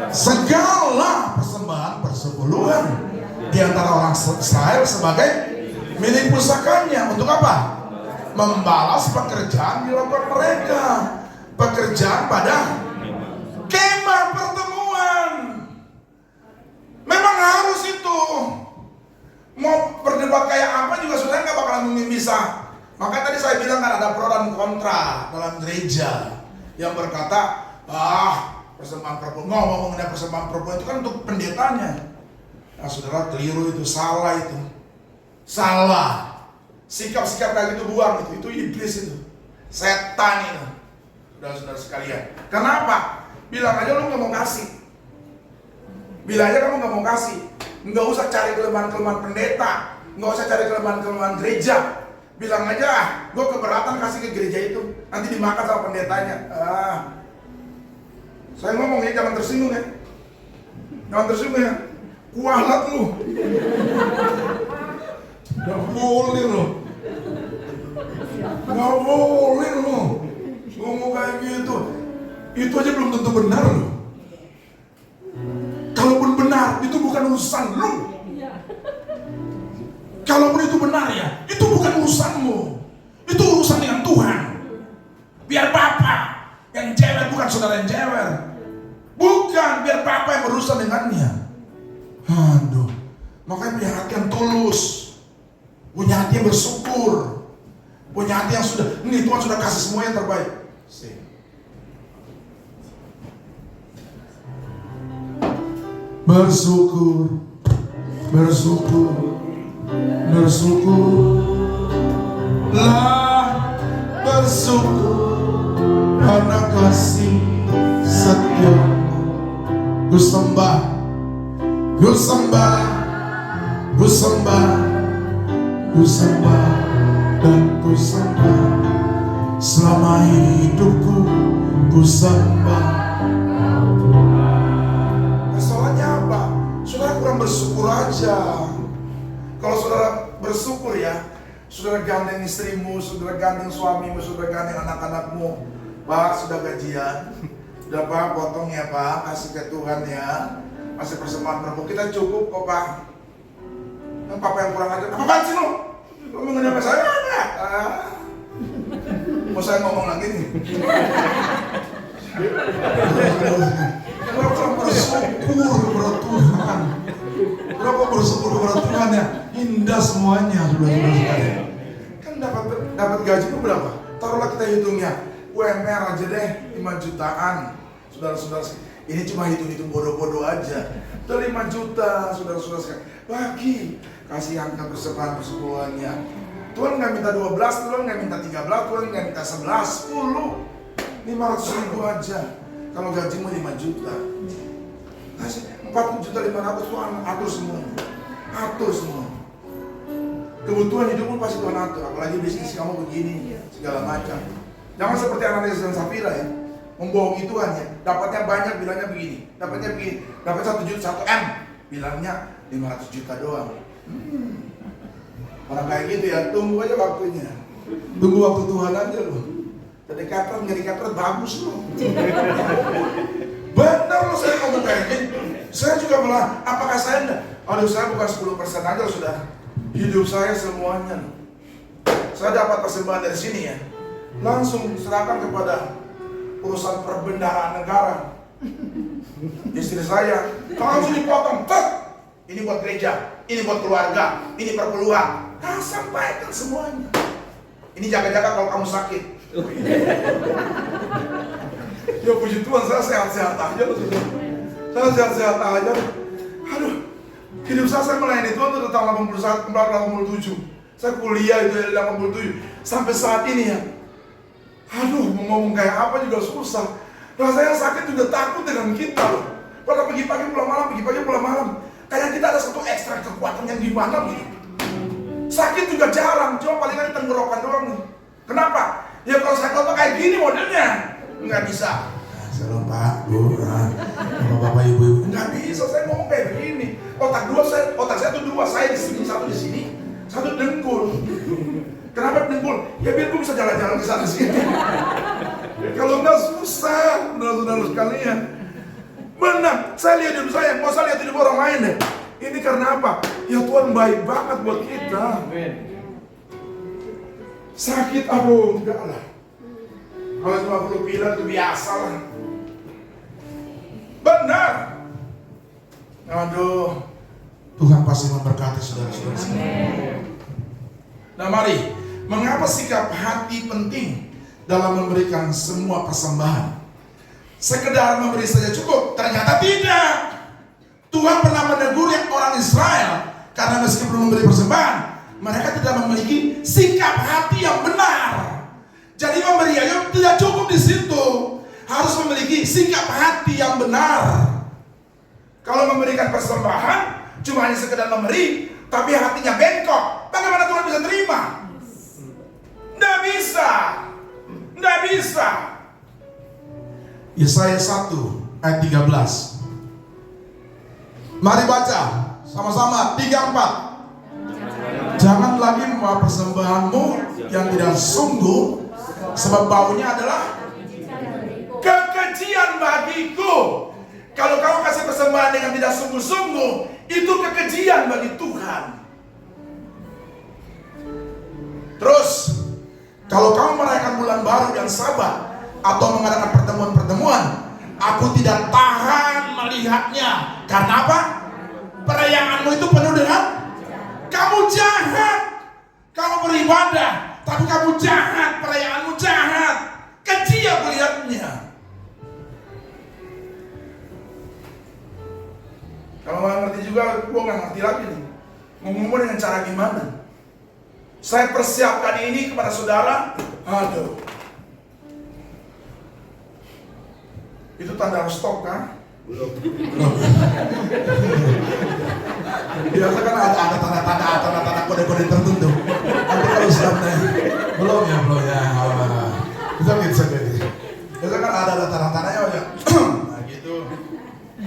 segala persembahan persepuluhan di antara orang Israel sebagai milik pusakanya. Untuk apa? Membalas pekerjaan dilakukan mereka. Pekerjaan pada kemah pertemuan. Memang harus itu. Mau berdebat kayak apa juga sebenarnya nggak bakalan mungkin bisa. Makanya tadi saya bilang kan ada pro dan kontra dalam gereja yang berkata, persembahan perempuan, ngomong mengenai persembahan perempuan itu kan untuk pendetanya. Nah saudara, keliru itu, salah itu. Salah. Sikap-sikap kayak gitu buang itu iblis itu. Setan itu. Saudara-saudara sekalian. Kenapa? Bilang aja lu nggak mau kasih. Bilang aja kamu nggak mau kasih. Nggak usah cari kelemahan-kelemahan pendeta. Nggak usah cari kelemahan-kelemahan gereja. Bilang aja, gue keberatan kasih ke gereja itu. Nanti dimakan sama pendetanya. Saya ngomong ya, jangan tersinggung ya. Jangan tersinggung ya. Kualat lu. Gak boleh lo. Gak boleh lo. Ngomong kayak gitu. Itu aja belum tentu benar loh. Kalaupun benar, itu bukan urusan lu. Kalaupun itu benar ya, itu bukan urusanmu. Itu urusan dengan Tuhan. Biar Bapa yang jewer, bukan saudara yang jewer. Bukan, biar Bapa yang berurusan dengannya. Aduh, makanya punya hati yang tulus, punya hati yang bersyukur, punya hati yang sudah, ini Tuhan sudah kasih semua yang terbaik. Bersyukur, bersyukurlah, bersyukur karena kasih setiamu. Ku sembah, ku sembah, ku sembah, ku sembah dan ku sembah selama hidupku. Ku sembah. Bersyukur aja. Kalau saudara bersyukur ya, saudara gandeng istrimu, saudara gandeng suamimu, saudara gandeng anak-anakmu. Pak, sudah gajian, udah Pak, potong ya Pak, kasih ke Tuhan ya, kasih persembahan perempuan kita cukup kok Pak. Yang Papa yang kurang aja, apaan sih lo? Lo mengenai apa saya? Mau saya ngomong lagi nih? Kenapa bersyukur kepada Tuhan? Kenapa bersyukur kepada Tuhan ya? Indah semuanya, saudara-saudara sekalian. Kan dapat gaji itu berapa? Taruhlah kita hitungnya. UMR aja deh 5 jutaan. Saudara-saudara sekalian. Ini cuma hitung-hitung bodoh-bodoh aja. Udah 5 juta, saudara-saudara sekalian. Bagi, kasih angka persepuluhannya. Tuhan nggak minta 12, Tuhan nggak minta 13, Tuhan nggak minta 11, 10. 500.000 aja. Kalau gajimu 5 juta, kasih 4.500.000 Tuhan atur semua. Atur semua. Kebutuhan hidupmu pasti Tuhan atur. Apalagi bisnis kamu begini, segala macam. Jangan seperti Ananias dan Safira ya, membohongi Tuhan ya. Dapatnya banyak, bilangnya begini. Dapatnya begini. Dapat 1 juta, 1 M, bilangnya 500 juta doang. Orang kayak gitu ya, tunggu aja waktunya. Tunggu waktu Tuhan aja loh. Jadi katret bagus loh. Benar loh saya ngomong kayak gini. Saya juga malah, apakah saya enggak? Aduh, saya bukan 10% aja sudah. Hidup saya semuanya. Saya dapat persembahan dari sini ya. Langsung serahkan kepada urusan perbendaharaan negara. Istri saya langsung dipotong. Ini buat gereja, ini buat keluarga, ini perpuluhan. Nah, sampaikan semuanya. Ini jaga-jaga kalau kamu sakit. Ya puji Tuhan, saya sehat-sehat aja loh sudah. Saya sehat-sehat aja. Aduh, hidup saya melayani Tuhan itu tahun 87. Saya kuliah itu dari 87 sampai saat ini ya. Aduh, mau ngomong kayak apa juga susah. Rasanya sakit juga takut dengan kita loh. Pada pagi-pagi pulang malam, pagi-pagi pulang malam. Kayak kita ada satu ekstra kekuatan yang gimana gitu. Sakit juga jarang, cuma paling kan tenggorokan doang nih. Kenapa? Ya kalau sakit tuh kayak gini modelnya. Nggak bisa. Salam Pak, Bu, Bapak, Ibu, nggak bisa saya ngomong kayak begini. Otak saya tuh dua, saya di sini, satu di sini, satu dengkul. Kenapa dengkul? Ya biar gue bisa jalan-jalan ke sana sini. Kalau nggak susah, saudara-saudara sekalian. Benar, saya lihat hidup saya, mau saya lihat hidup orang lain deh. Ini karena apa? Ya Tuhan baik banget buat kita. Sakit, aduh, enggak lah. Kalau cuma perlu bilang itu biasa lah. Benar. Aduh, Tuhan pasti memberkati saudara-saudara sekalian. Nah mari, mengapa sikap hati penting dalam memberikan semua persembahan? Sekedar memberi saja cukup? Ternyata tidak. Tuhan pernah menegur orang Israel karena meskipun memberi persembahan, mereka tidak memiliki sikap hati yang benar. Jadi memberi aja tidak cukup di situ, harus memiliki sikap hati yang benar. Kalau memberikan persembahan cuma hanya sekedar memberi, tapi hatinya bengkok, bagaimana Tuhan bisa terima? Nggak bisa, nggak bisa. Yesaya 1 ayat 13. Mari baca sama-sama 3-4. Jangan lagi membawa persembahanmu yang tidak sungguh, sebab baunya adalah kekejian bagiku. Kalau kamu kasih persembahan dengan tidak sungguh-sungguh, itu kekejian bagi Tuhan. Terus, kalau kamu merayakan bulan baru dan Sabat atau mengadakan pertemuan-pertemuan, aku tidak tahan melihatnya. Karena apa? Perayaanmu itu penuh dengan kamu jahat. Kamu beribadah, tapi kamu jahat. Perayaanmu jahat. Keji aku lihatnya. Kalau nggak ngerti juga, gue nggak ngerti lagi nih. Ngomong dengan cara gimana? Saya persiapkan ini kepada saudara. Aduh. Itu tanda harus stop kan? Belum. Biasa kan ada tanda-tanda kode-kode tertentu. Nanti kalau stopnya belum ya. Bisa gitu. Biasa kan ada tanda-tandanya ya. Nah gitu.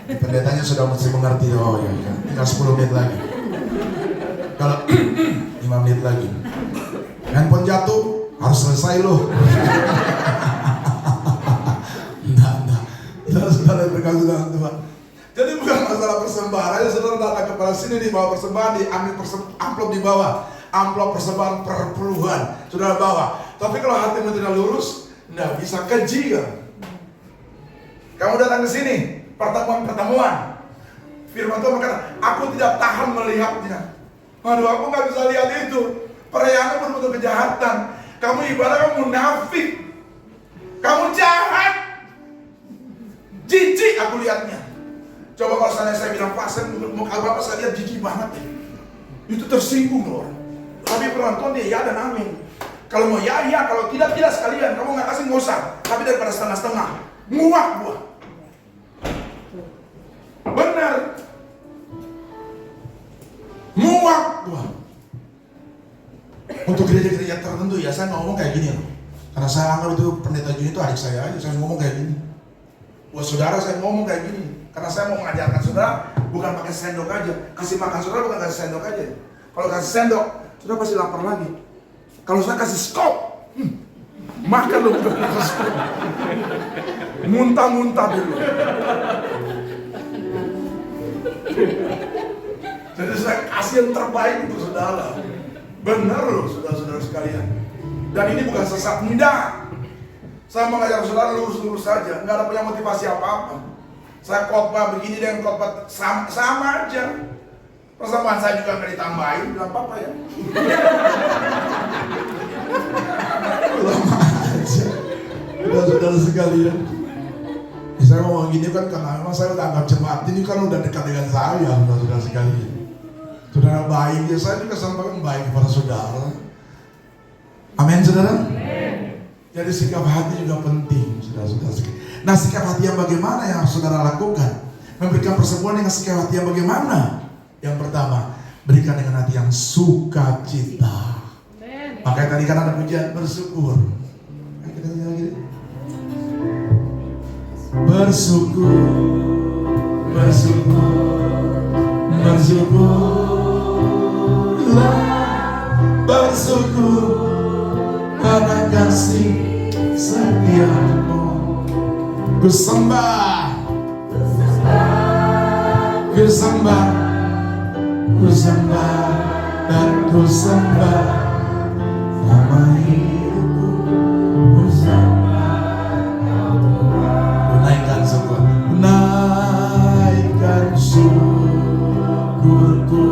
Pendetanya sudah mesti mengerti. Oh ya, tinggal 10 menit lagi. Kalau 5 menit lagi. Handphone jatuh harus selesai loh. Saudara berkasih dengan Tuhan. Jadi bukan masalah persembahan aja, saudara datang kepada sini nih bawa persembahan, diambil amplop di bawah, amplop persembahan perpuluhan, saudara bawa. Tapi kalau hatimu tidak lurus, nggak bisa keji kan? Kamu datang ke sini, pertemuan. Firman Tuhan berkata, aku tidak tahan melihatnya. Waduh, aku nggak bisa lihat itu. Perayaanmu betul-betul kejahatan. Kamu ibadah, kamu munafik. Kamu jahat. Jijik aku lihatnya. Coba kalau saya bilang, Pak, saya mau Bapak saya lihat jijik banget deh. Itu tersinggung loh orang. Tapi firman Tuhan dia ya dan amin. Kalau mau ya, kalau tidak sekalian. Kamu nggak kasih nggak usah. Tapi daripada setengah-setengah, muak gua. Benar. Muak gua. Untuk gereja-gereja tertentu ya saya ngomong kayak gini loh. Karena saya anggap itu pendeta Juni itu adik saya aja. Saya ngomong kayak gini. Buat saudara saya ngomong kayak gini. Karena saya mau mengajarkan saudara bukan pakai sendok aja. Kasih makan saudara bukan kasih sendok aja. Kalau kasih sendok, Saudara pasti lapar lagi. Kalau saya kasih skop, makan lu skop. Muntah-muntah dulu. Jadi saya kasih yang terbaik untuk saudara. Benar loh saudara-saudara sekalian. Dan ini bukan sesat, enggak. Saya mengajar saudara lurus-lurus saja, enggak ada punya motivasi apa-apa. Saya khotbah begini dengan khotbah sama aja. Persamaan saya juga nggak ditambahin, nggak apa-apa ya. Lama aja. Saudara-saudara sekalian. Saya ngomong gini kan karena memang saya udah anggap jemaat ini kan udah dekat dengan saya, saudara-saudara sekalian. Saudara baik, ya saya juga sampaikan baik kepada saudara. Amin, saudara. Jadi sikap hati juga penting, saudara-saudara sekalian. Nah, sikap hati yang bagaimana yang harus saudara lakukan? Memberikan persembuhan dengan sikap hati yang bagaimana? Yang pertama, berikan dengan hati yang sukacita. Makanya tadi kan ada pujian bersyukur. Kita nyanyi lagi. Bersyukur, bersyukur, bersyukurlah, bersyukur karena kasih setiamu. Ku sembah, ku sembah, ku sembah dan ku sembah nama hidupku. Ku sembah, ku naikkan syukur, ku naikkan syukurku.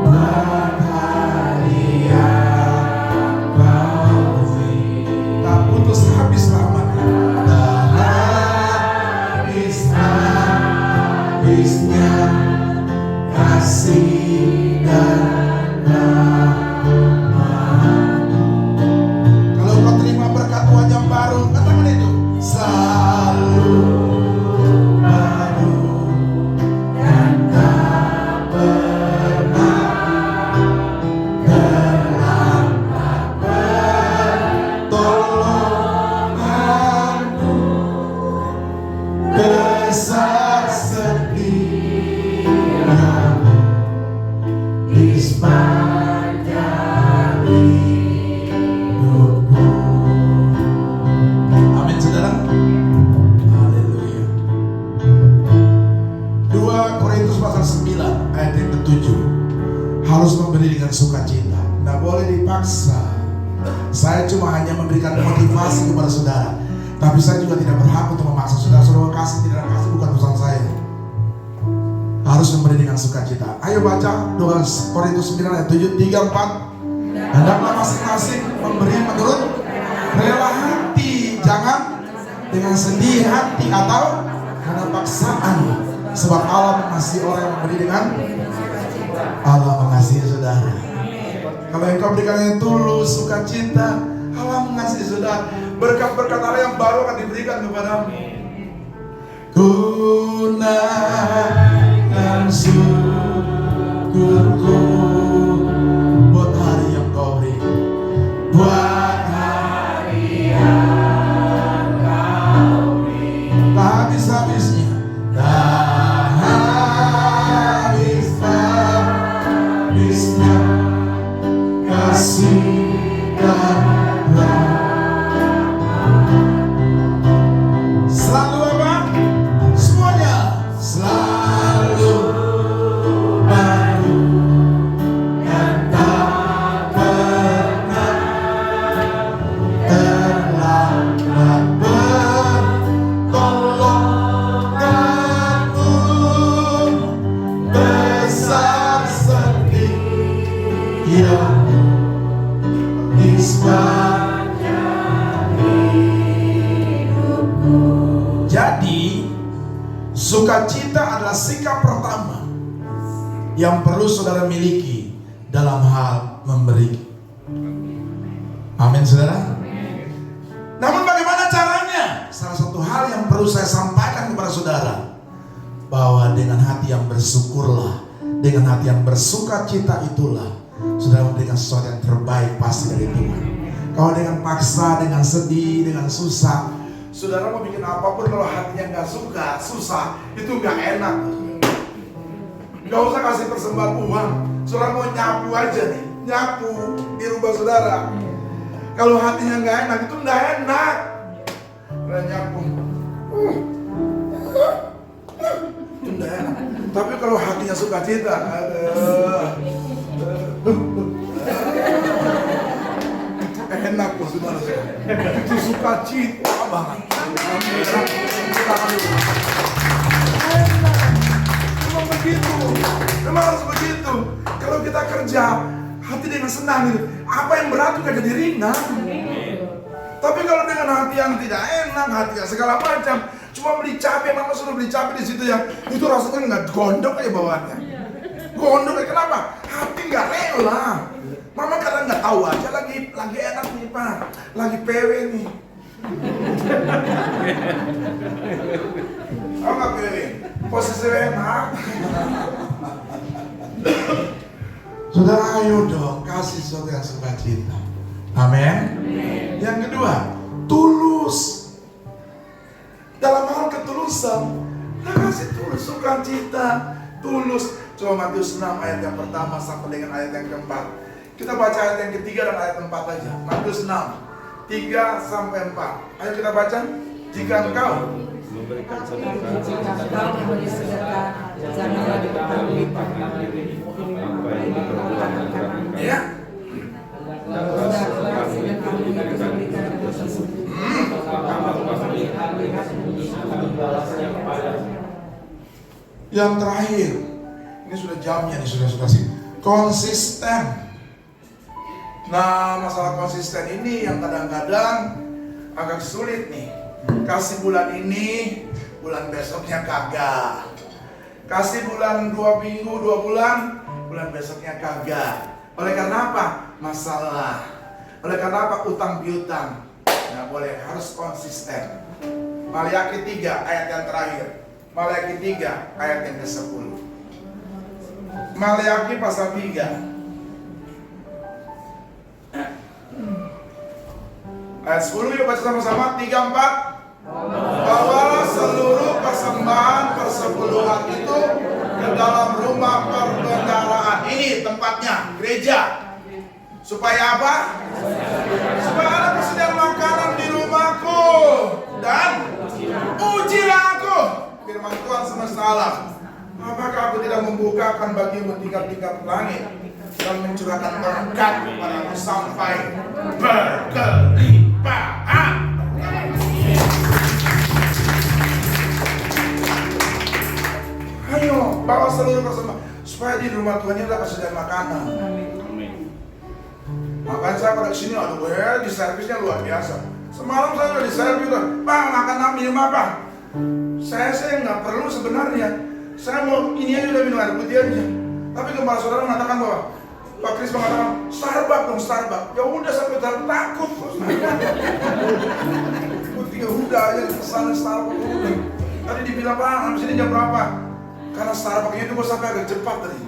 Buat hari yang kau beri, tak putus habis rahmatnya, tak habisnya kasih dan rahmat-Mu. Kalau kau terima berkat wajah baru, katakan itu selalu baru dan tak pernah terlambat pertolongan-Mu. Besar setiamu di sepanjang hidupku. Amin, saudara. Haleluya. 2 Korintus pasal 9 ayat yang ke-7. Harus memberi dengan sukacita, tidak boleh dipaksa. Saya cuma hanya memberikan motivasi kepada saudara, tapi saya juga tidak berhak untuk memaksa saudara. Saudara kasih tidak kasih bukan urusan saya. Harus memberi dengan sukacita. Ayo baca 2 Korintus 9 ayat 7, 3, 4. Hendaklah masing-masing memberi menurut rela hati, jangan dengan sedih hati atau karena paksaan. Sebab Allah mengasihi orang yang memberi dengan Allah mengasihi saudara. Kalau engkau berikan yang tulus, sukacita, Allah mengasihi saudara. Berkat-berkat Allah yang baru akan diberikan kepadamu. Ku naikkan syukurku buat hari yang kau beri, buat hari yang kau beri. Tak habis-habisnya, tak habis-habisnya kasih dan selalu apa? Semuanya selalu baru dan tak pernah terlambat pertolongan-Mu. Besar setiamu di sepanjang hidupku. Jadi, sukacita adalah sikap pertama yang perlu saudara miliki dalam hal memberi. Amin, saudara. Namun bagaimana caranya? Salah satu hal yang perlu saya sampaikan kepada saudara, bahwa dengan hati yang bersyukurlah, dengan hati yang bersukacita itulah saudara memberikan sesuatu yang terbaik pasti dari Tuhan. Kalau dengan paksa, dengan sedih, dengan susah, saudara mau bikin apapun kalau hatinya nggak suka, susah, itu nggak enak. Nggak usah kasih persembahan uang. Saudara mau nyapu aja nih, nyapu di rumah saudara. Kalau hatinya nggak enak, itu nggak enak. Udah nyapu, itu nggak enak. Tapi kalau hatinya sukacita, enak loh saudara. Itu sukacita banget. Memang begitu, memang harus begitu. Kalau kita kerja hati dengan senang gitu, apa yang berat juga jadi ringan. Tapi kalau dengan hati yang tidak enak, hati yang segala macam, cuma beli cabai, mama suruh beli cabai di situ ya, itu rasanya nggak gondok aja bawaannya. Gondok aja, kenapa? Hati nggak rela. Mama kadang nggak tahu aja lagi enak nih pak, lagi PW nih. Tahu nggak PW? Posisi enak. Saudara, ayo dong kasih sesuatu yang sukacita. Amin. Yang kedua, tulus. Dalam hal ketulusan, kasih tulus, sukacita, tulus. Coba Matius 6 ayat yang pertama sampai dengan ayat yang keempat. Kita baca ayat yang ketiga dan ayat 4 aja. Matius 6, 3 sampai 4. Ayo kita baca. Jika engkau memberikan sedekah, memberi sedekah, janganlah diketahui apa yang diperlukan. ya, yang terakhir, ini sudah jamnya nih sudah sih. Konsisten. Nah, masalah konsisten ini yang kadang-kadang agak sulit nih. Kasih bulan ini, bulan besoknya kagak. Kasih bulan 2 minggu, 2 bulan, bulan besoknya kagak. Oleh karena apa? Masalah. Oleh karena apa? Utang piutang. Nggak boleh, harus konsisten. Maliaki 3 ayat yang terakhir. Maliaki 3 ayat yang ke-10. Maliaki pasal 3 ayat 10, yuk baca sama-sama. 3, 4. Bawalah seluruh persembahan persepuluhan itu ke dalam rumah perbendaharaan. Ini tempatnya, gereja. Supaya apa? Supaya ada persediaan makanan di rumahku. Dan ujilah aku, firman Tuhan semesta alam. Apakah aku tidak membukakan bagimu tingkat-tingkat langit dan mencurahkan berkat kepadamu sampai berkelimpahan. Ayo, bawa seluruh persembahan supaya di rumah Tuhan ini ada persediaan makanan. Makanya saya pada kesini, aduh di servisnya luar biasa. Semalam saya udah di servis, Pak makan apa, minum apa? Saya nggak perlu sebenarnya. Saya mau ini aja, udah minum air putih aja. Tapi kepala saudara mengatakan bahwa Pak Kris mengatakan Starbucks dong, Starbucks. Ya udah sampai takut. Putih ya udah aja kesana Starbucks udah. Tadi dibilang Pak, habis ini jam berapa? Karena Starbucksnya itu gue sampai agak cepat tadi.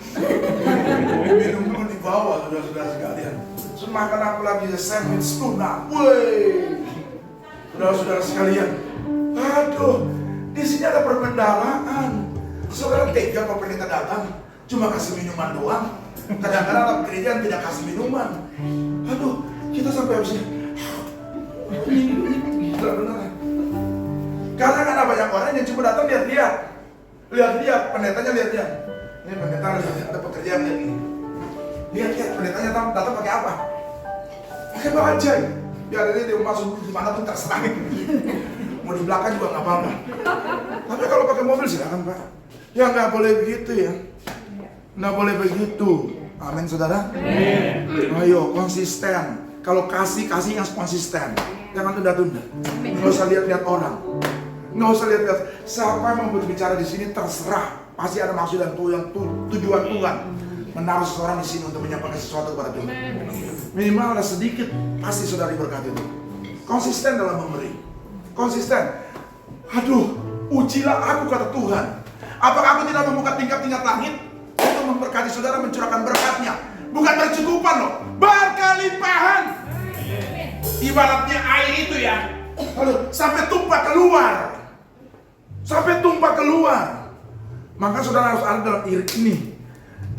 Minum dulu di bawah, saudara-saudara sekalian. Terus makan apa lagi? Sandwich tuna. Woi, saudara-saudara sekalian. Aduh, di sini ada perbendaharaan. Saudara tega kalau pendeta datang cuma kasih minuman doang. Kadang-kadang dalam gereja tidak kasih minuman. Aduh, kita sampai habis ini. Ini gila beneran. Karena kan ada banyak orang yang cuma datang lihat, pendetanya lihat. Ini pendeta lihat, ada pekerjaan lihat ini. Lihat, pendetanya datang pakai apa? Pakai bajai. Ya ini dia masuk di mana pun terserah. Mau di belakang juga nggak apa-apa. Tapi kalau pakai mobil silakan Pak. Ya nggak boleh begitu ya. Nggak boleh begitu. Amin saudara. Ayo konsisten. Kalau kasih yang konsisten. Jangan tunda-tunda. Nggak usah lihat-lihat orang. Nggak usah lihat-lihat. Siapa yang mau berbicara di sini terserah. Pasti ada maksud dan tujuan Tuhan menaruh seseorang di sini untuk menyampaikan sesuatu kepada Tuhan. Minimal ada sedikit, pasti saudara diberkati itu. Konsisten dalam memberi. Konsisten. Aduh, ujilah aku kata Tuhan. Apakah aku tidak membuka tingkat-tingkat langit untuk memberkati saudara, mencurahkan berkatnya? Bukan bercukupan loh, berkelimpahan. Ibaratnya air itu ya. Aduh, sampai tumpah keluar. Maka saudara harus ada dalam ini.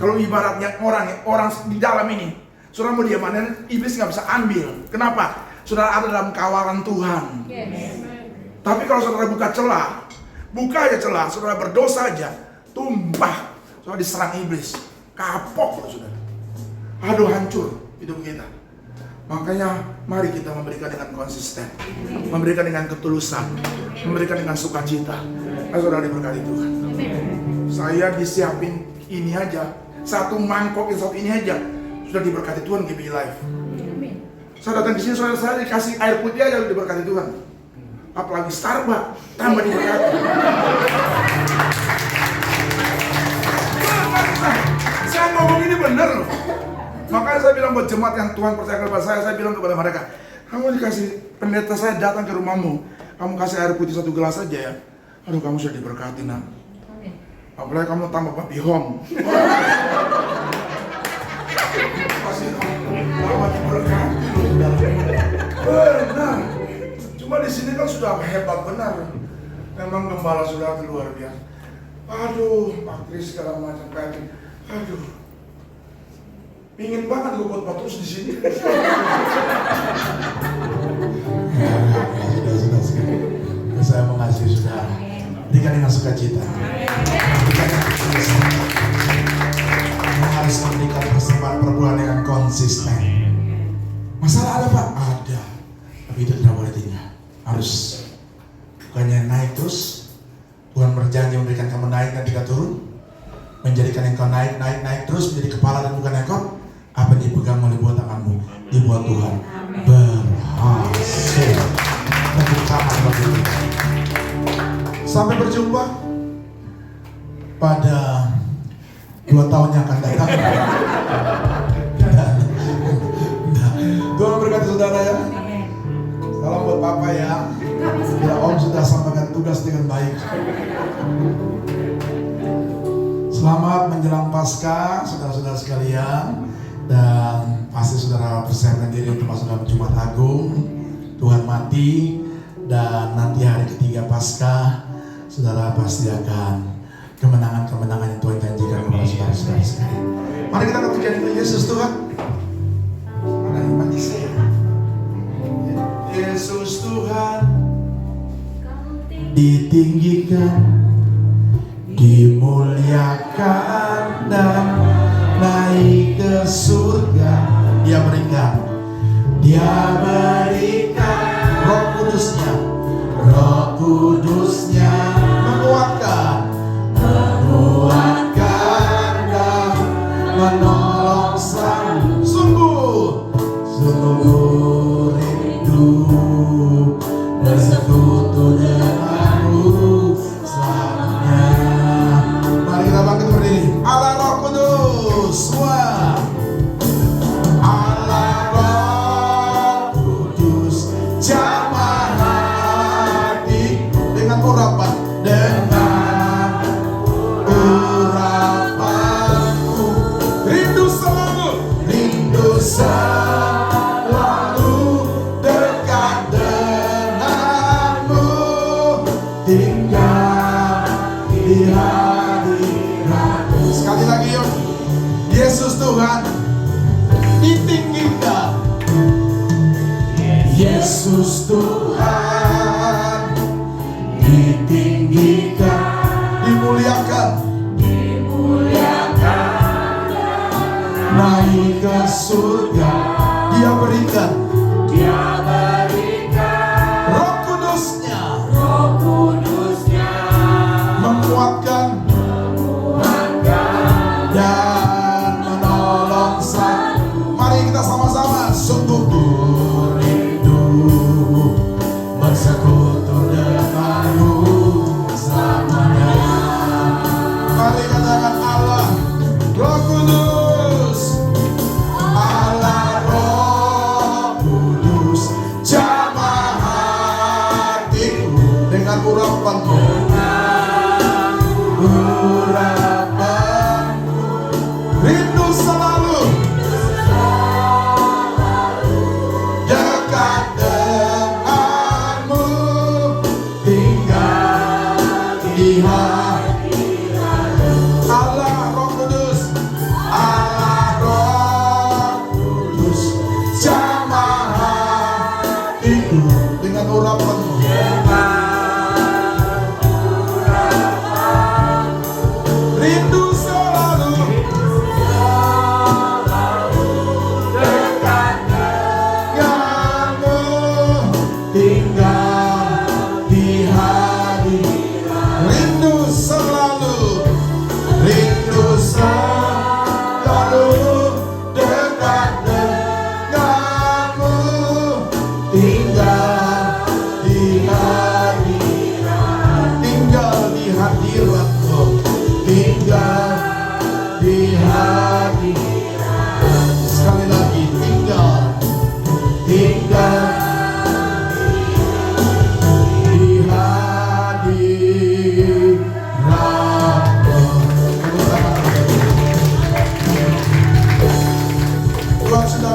Kalau ibaratnya orang di dalam ini, saudara mau diamanin, iblis nggak bisa ambil. Kenapa? Saudara ada dalam kawalan Tuhan. Tapi kalau saudara buka celah, buka aja celah, saudara berdosa aja, tumpah, saudara diserang iblis, kapok saudara. Aduh, hancur hidup kita. Makanya mari kita memberikan dengan konsisten, memberikan dengan ketulusan, memberikan dengan sukacita. Saudara diberkati Tuhan. Saya disiapin ini aja, satu mangkok yang satu ini aja, sudah diberkati Tuhan GB Live. Saya datang ke sini, saya dikasih air putih aja udah diberkati Tuhan. Apalagi Starbucks, tambah diberkati. Saya ngomong ini bener loh. Makanya saya bilang buat jemaat yang Tuhan percaya kepada saya bilang kepada mereka, kamu dikasih pendeta saya datang ke rumahmu, kamu kasih air putih 1 gelas aja ya. Aduh, kamu sudah diberkati nak. Apalagi kamu tambah babi hong. Pasti tambah diberkati loh, saudara. Benar. Cuma di sini kan sudah hebat benar. Memang gembala sudah luar biasa. Aduh, Pak Kris segala macam kayak gitu. Aduh, ingin banget gue buat terus di sini. Sudah. Saya mengasihi saudara. Berikan dengan sukacita. Kita harus memberikan persembahan per bulan dengan konsisten. Masalah ada Pak? Ada. Tapi itu tidak boleh tinggal. Harus. Bukannya naik terus. Tuhan berjanji memberikan kamu naik dan tidak turun. Menjadikan engkau naik terus menjadi kepala dan bukan ekor. Apa yang dipegang oleh buah tanganmu dibuat Tuhan berhasil. Tepuk tangan bagi Tuhan. Sampai berjumpa pada 2 tahun yang akan datang. Tuhan berkati saudara ya. Salam buat Papa ya. Ya Om sudah sampaikan tugas dengan baik. Selamat menjelang Paskah saudara-saudara sekalian. Dan pasti saudara persiapkan diri untuk masuk dalam Jumat Agung, Tuhan mati, dan nanti hari ketiga Paskah, saudara pasti akan kemenangan-kemenangan yang Tuhan janjikan kepada saudara-saudara sekalian. Mari kita katakan itu Yesus Tuhan. Mana yang mati saya? Yesus Tuhan ditinggikan, dimuliakan dan naik ke surga. Dia berikan Roh Kudusnya menguatkan dan menolong selalu. Sungguh rindu bersekutu denganmu selamanya. Mari kita bangkit berdiri. Allah Roh Kudus, wah. Allah Roh Kudus, jamah hati dengan urapan, rindu selalu dekat denganmu, tinggal di hadiratmu. Sekali lagi yuk. Yesus Tuhan ditinggikan, Yesus Tuhan ditinggikan, dimuliakan, naik ke surga. Dia berikan Roh Kudusnya menguatkan dan menolong selalu. Mari kita sama-sama. Sungguh rindu bersekutu denganmu selamanya. Mari katakan Allah Roh Kudus, Allah Roh Kudus, jamah hatiku dengan urapanmu, rindu selalu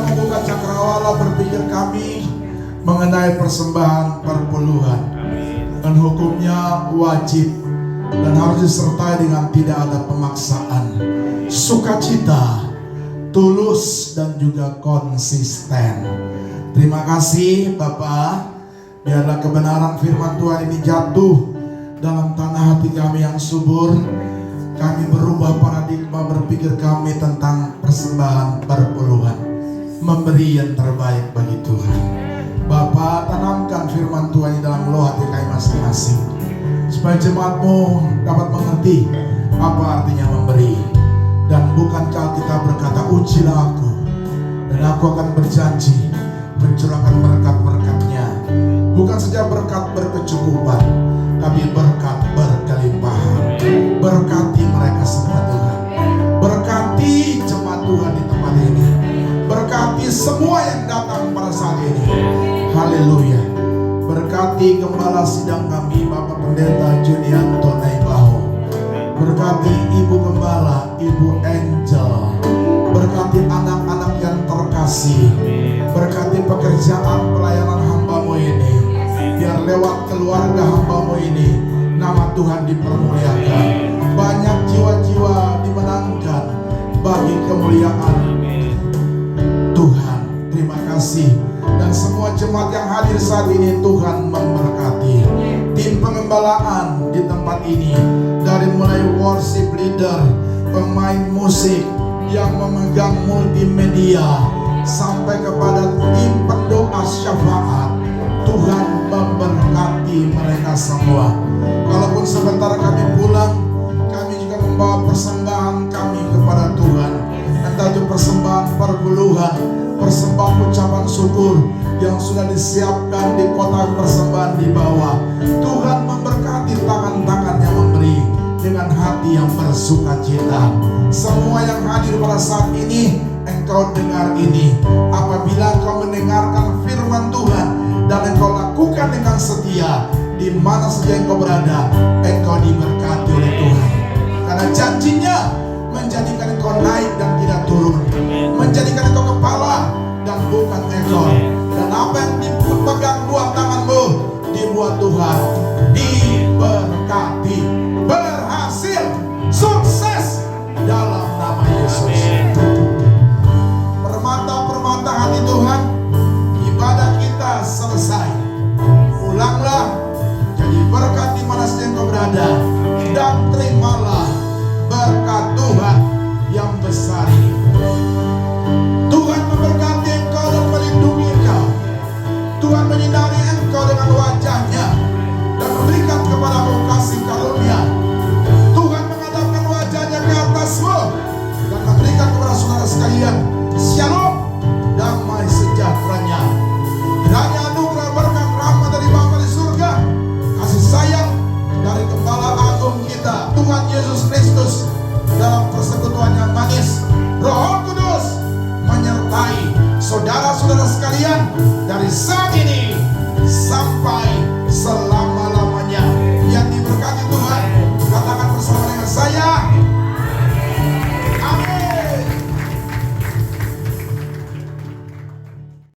membuka cakrawala berpikir kami mengenai persembahan perpuluhan. Dan hukumnya wajib dan harus disertai dengan tidak ada pemaksaan, sukacita, tulus dan juga konsisten. Terima kasih Bapak. Biarlah kebenaran firman Tuhan ini jatuh dalam tanah hati kami yang subur. Kami berubah paradigma berpikir kami tentang persembahan perpuluhan, memberi yang terbaik bagi Tuhan. Bapak, tanamkan firman Tuhan di dalam loh hati kami masing-masing, supaya jemaat-Mu dapat mengerti apa artinya memberi. Dan bukankah kita berkata, ujilah aku dan aku akan berjanji mencurahkan berkat-berkat-Nya. Bukan saja berkat berkecukupan, tapi berkat berkelimpahan. Berkati mereka semua Tuhan. Berkati jemaat Tuhan di tempat ini. Berkati semua yang datang pada saat ini. Haleluya. Berkati gembala sidang kami Bapak Pendeta Junianto Naibaho. Berkati Ibu Gembala, Ibu Angel. Berkati anak-anak yang terkasih. Berkati pekerjaan pelayanan hamba-Mu ini. Biar lewat keluarga hamba-Mu ini nama Tuhan dipermuliakan. Banyak jiwa-jiwa dimenangkan bagi kemuliaan Tuhan. Terima kasih. Dan semua jemaat yang hadir saat ini Tuhan memberkati. Tim pengembalaan di tempat ini, dari mulai worship leader, pemain musik yang memegang multimedia, sampai kepada tim pendoa syafaat, Tuhan memberkati mereka semua. Kalaupun sebentar kami pulang, kami juga membawa persembahan kami kepada Tuhan. Entah itu persembahan perpuluhan, persembahan ucapan syukur yang sudah disiapkan di kotak persembahan di bawah. Tuhan memberkati tangan-tangan yang memberi dengan hati yang bersukacita. Semua yang hadir pada saat ini, engkau dengar ini. Apabila engkau mendengarkan firman Tuhan dan engkau lakukan dengan setia, di mana saja engkau berada, engkau diberkati oleh Tuhan. Karena janjinya menjadikan engkau naik dan tidak turun, menjadikan engkau kepala dan bukan ekor. Dan apa yang dipegang dua tanganmu dibuat Tuhan diberkati, berhasil, sukses dalam nama Yesus. Permata-permata hati Tuhan, ibadah kita selesai. Pulanglah jadi berkat di mana saja engkau berada, dan terimalah berkat Tuhan yang besar ini. Tuhan memberkati engkau dan melindungi engkau. Tuhan menyinari engkau dengan wajahnya dan memberikan kepadamu kasih karunia. Tuhan menghadapkan wajahnya ke atasmu dan memberikan kepada saudara sekalian shalom, damai sejahteranya. Kiranya anugerah berkat rahmat dari Bapa di surga, kasih sayang dari Gembala Agung kita Tuhan Yesus Kristus dalam persekutuan yang manis, Roh Kudus menyertai saudara-saudara sekalian dari saat ini